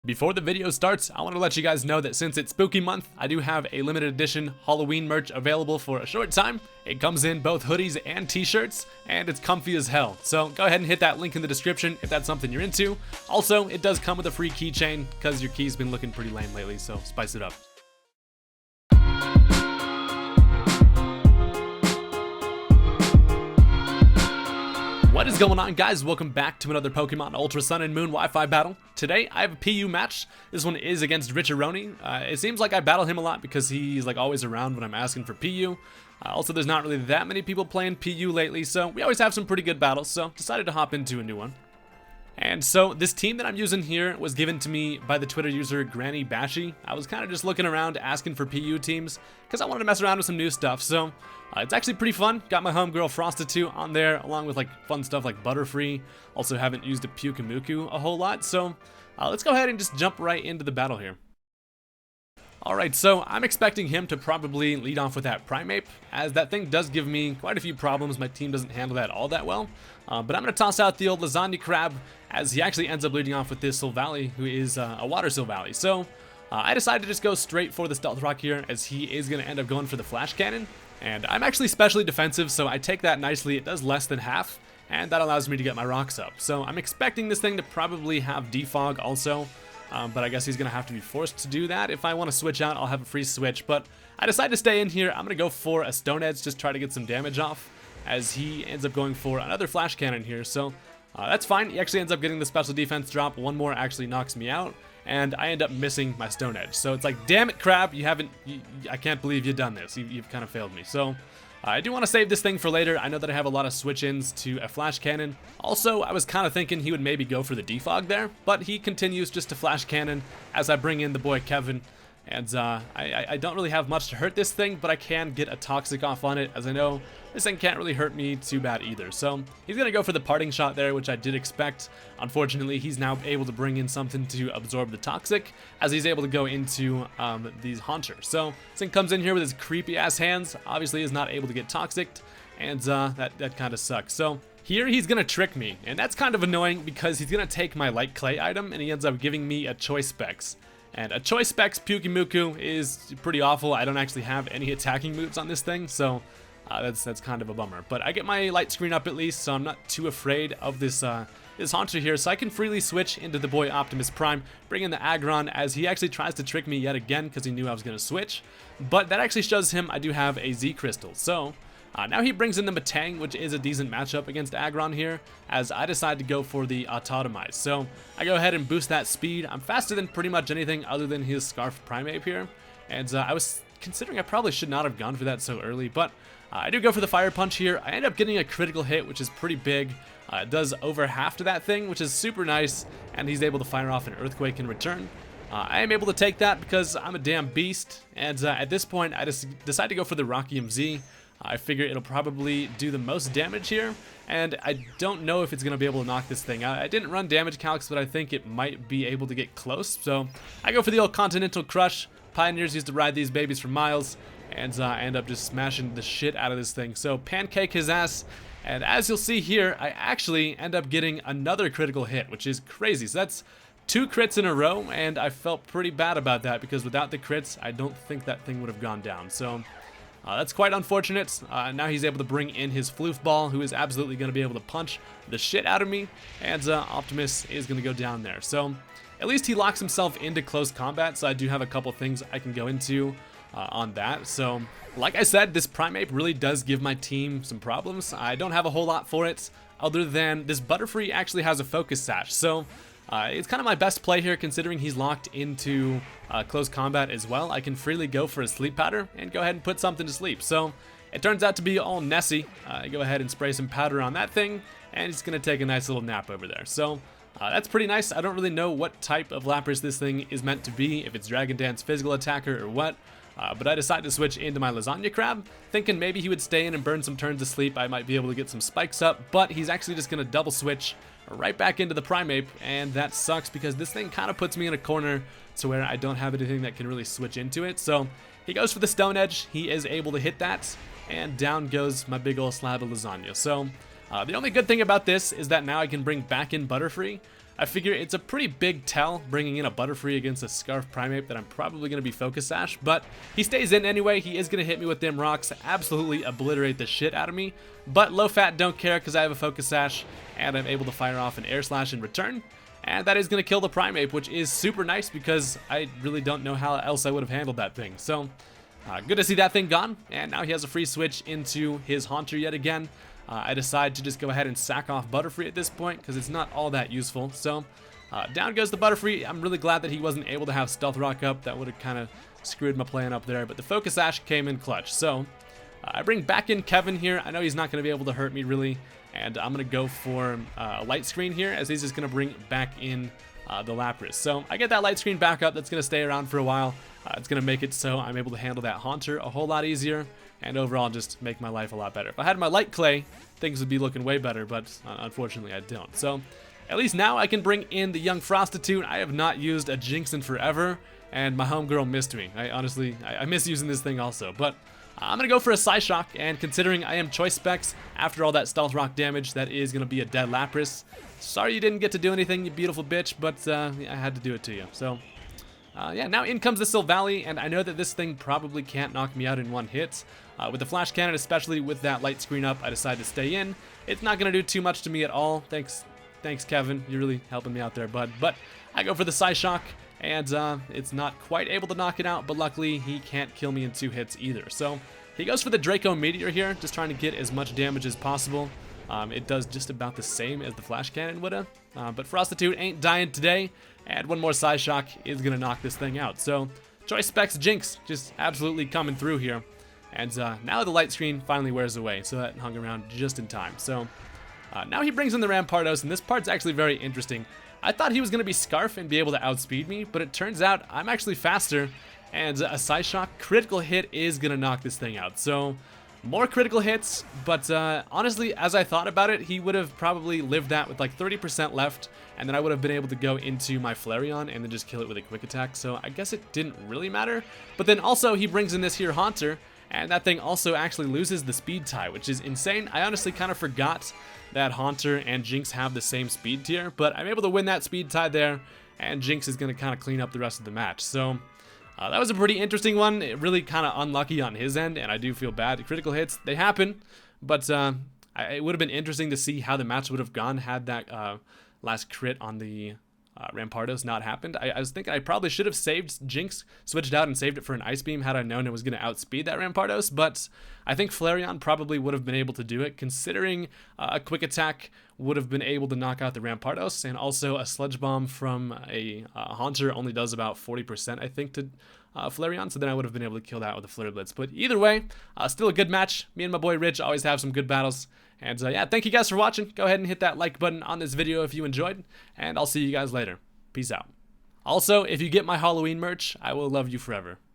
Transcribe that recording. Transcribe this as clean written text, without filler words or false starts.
Before the video starts, I want to let you guys know that since it's spooky month, I do have a limited edition Halloween merch available for a short time. It comes in both hoodies and t-shirts, and it's comfy as hell. So go ahead and hit that link in the description if that's something you're into. Also, it does come with a free keychain because your key's been looking pretty lame lately, so spice it up. What is going on, guys? Welcome back to another Pokemon Ultra Sun and Moon Wi-Fi battle. Today, I have a PU match. This one is against Richaroni. It seems like I battle him a lot because he's like always around when I'm asking for PU. Also, there's not really that many people playing PU lately, so we always have some pretty good battles, so decided to hop into a new one. And so this team that I'm using here was given to me by the Twitter user Granny Bashy. I was kind of just looking around asking for PU teams because I wanted to mess around with some new stuff. So it's actually pretty fun. Got my homegirl Frostitude on there along with like fun stuff like Butterfree. Also haven't used a Pyukumuku a whole lot. So let's go ahead and just jump right into the battle here. Alright, so I'm expecting him to probably lead off with that Primeape, as that thing does give me quite a few problems. My team doesn't handle that all that well. But I'm going to toss out the old Lasagna Crab, as he actually ends up leading off with this Silvally, who is a Water Silvally. So I decided to just go straight for the Stealth Rock here, as he is going to end up going for the Flash Cannon. And I'm actually specially defensive, so I take that nicely. It does less than half, and that allows me to get my rocks up. So I'm expecting this thing to probably have Defog also. But I guess he's going to have to be forced to do that. If I want to switch out, I'll have a free switch. But I decided to stay in here. I'm going to go for a Stone Edge, just try to get some damage off, as he ends up going for another Flash Cannon here. So that's fine. He actually ends up getting the special defense drop. One more actually knocks me out, and I end up missing my Stone Edge. So it's like, damn it, Crab, I can't believe you've done this. You've kind of failed me. So I do want to save this thing for later. I know that I have a lot of switch-ins to a Flash Cannon. Also, I was kind of thinking he would maybe go for the Defog there, but he continues just to Flash Cannon as I bring in the boy Kevin. And I don't really have much to hurt this thing, but I can get a Toxic off on it, as I know this thing can't really hurt me too bad either. So he's going to go for the Parting Shot there, which I did expect. Unfortunately, he's now able to bring in something to absorb the Toxic, as he's able to go into these Haunter. So this thing comes in here with his creepy-ass hands. Obviously, is not able to get Toxicked, and that kind of sucks. So here he's going to trick me, and that's kind of annoying because he's going to take my Light Clay item, and he ends up giving me a Choice Specs. And a Choice Specs Pyukumuku is pretty awful. I don't actually have any attacking moves on this thing, so that's kind of a bummer. But I get my light screen up at least, so I'm not too afraid of this this Haunter here. So I can freely switch into the boy Optimus Prime, bring in the Aggron, as he actually tries to trick me yet again because he knew I was going to switch. But that actually shows him I do have a Z Crystal. So now he brings in the Matang, which is a decent matchup against Aggron here, as I decide to go for the Autotomize. So I go ahead and boost that speed. I'm faster than pretty much anything other than his Scarf Primeape here. And I was considering I probably should not have gone for that so early, but I do go for the Fire Punch here. I end up getting a critical hit, which is pretty big. It does over half to that thing, which is super nice, and he's able to fire off an Earthquake in return. I am able to take that because I'm a damn beast, and at this point I just decide to go for the Rocky MZ. I figure it'll probably do the most damage here, and I don't know if it's going to be able to knock this thing out. I didn't run damage calcs, but I think it might be able to get close, so I go for the old Continental Crush. Pioneers used to ride these babies for miles, and I end up just smashing the shit out of this thing. So pancake his ass, and as you'll see here, I actually end up getting another critical hit, which is crazy. So that's 2 crits in a row, and I felt pretty bad about that because without the crits, I don't think that thing would have gone down. So that's quite unfortunate. Now he's able to bring in his Floof Ball, who is absolutely going to be able to punch the shit out of me, and Optimus is going to go down there. So at least he locks himself into close combat, so I do have a couple things I can go into on that. So like I said, this Primeape really does give my team some problems. I don't have a whole lot for it, other than this Butterfree actually has a Focus Sash. So it's kind of my best play here, considering he's locked into close combat as well. I can freely go for a Sleep Powder and go ahead and put something to sleep. So it turns out to be all Nessie. I go ahead and spray some powder on that thing, and he's going to take a nice little nap over there. So that's pretty nice. I don't really know what type of Lapras this thing is meant to be, if it's Dragon Dance Physical Attacker or what. But I decided to switch into my Lasagna Crab, thinking maybe he would stay in and burn some turns of sleep. I might be able to get some spikes up, but he's actually just going to double switch right back into the Primeape, and that sucks because this thing kind of puts me in a corner to where I don't have anything that can really switch into it. So he goes for the Stone Edge. He is able to hit that, and down goes my big old slab of lasagna. So the only good thing about this is that now I can bring back in Butterfree. I figure it's a pretty big tell bringing in a Butterfree against a Scarf Primeape that I'm probably going to be Focus Sash, but he stays in anyway. He is going to hit me with them rocks, absolutely obliterate the shit out of me, but low fat don't care because I have a Focus Sash and I'm able to fire off an Air Slash in return, and that is going to kill the Primeape, which is super nice because I really don't know how else I would have handled that thing. So good to see that thing gone, and now he has a free switch into his Haunter yet again. I decide to just go ahead and sack off Butterfree at this point because it's not all that useful. So down goes the Butterfree. I'm really glad that he wasn't able to have Stealth Rock up. That would have kind of screwed my plan up there, but the Focus Sash came in clutch. So I bring back in Kevin here. I know he's not going to be able to hurt me really, and I'm going to go for a Light Screen here as he's just going to bring back in the Lapras. So I get that Light Screen back up. That's going to stay around for a while. It's going to make it so I'm able to handle that Haunter a whole lot easier, and overall just make my life a lot better. If I had my Light Clay, things would be looking way better, but unfortunately I don't. So at least now I can bring in the young Prostitute. I have not used a Jinx in forever, and my homegirl missed me. I miss using this thing also, but I'm going to go for a Psyshock, and considering I am Choice Specs, after all that Stealth Rock damage, that is going to be a dead Lapras. Sorry you didn't get to do anything, you beautiful bitch, but I had to do it to you. So yeah, now in comes the Silvally, and I know that this thing probably can't knock me out in one hit. With the Flash Cannon, especially with that Light Screen up, I decided to stay in. It's not going to do too much to me at all. Thanks Kevin. You're really helping me out there, bud. But I go for the Psyshock, and it's not quite able to knock it out, but luckily he can't kill me in 2 hits either. So he goes for the Draco Meteor here, just trying to get as much damage as possible. It does just about the same as the Flash Cannon would've, but Prostitute ain't dying today, and one more Psyshock is gonna knock this thing out. So Choice Specs Jinx just absolutely coming through here, and now the Light Screen finally wears away, so that hung around just in time. So now he brings in the Rampardos, and this part's actually very interesting. I thought he was gonna be Scarf and be able to outspeed me, but it turns out I'm actually faster, and a Psyshock critical hit is gonna knock this thing out. So more critical hits, but honestly, as I thought about it, he would have probably lived that with like 30% left, and then I would have been able to go into my Flareon and then just kill it with a quick attack, so I guess it didn't really matter. But then also, he brings in this here Haunter, and that thing also actually loses the speed tie, which is insane. I honestly kind of forgot that Haunter and Jinx have the same speed tier, but I'm able to win that speed tie there, and Jinx is going to kind of clean up the rest of the match. So that was a pretty interesting one. It really kind of unlucky on his end, and I do feel bad. The critical hits, they happen, but it would have been interesting to see how the match would have gone had that last crit on the Rampardos not happened. I was thinking I probably should have saved Jinx, switched out and saved it for an Ice Beam had I known it was going to outspeed that Rampardos, but I think Flareon probably would have been able to do it, considering a quick attack would have been able to knock out the Rampardos, and also a Sludge Bomb from a Haunter only does about 40%, I think, to Flareon, so then I would have been able to kill that with a Flare Blitz. But either way, still a good match. Me and my boy Rich always have some good battles. And yeah, thank you guys for watching. Go ahead and hit that like button on this video if you enjoyed, and I'll see you guys later. Peace out. Also, if you get my Halloween merch, I will love you forever.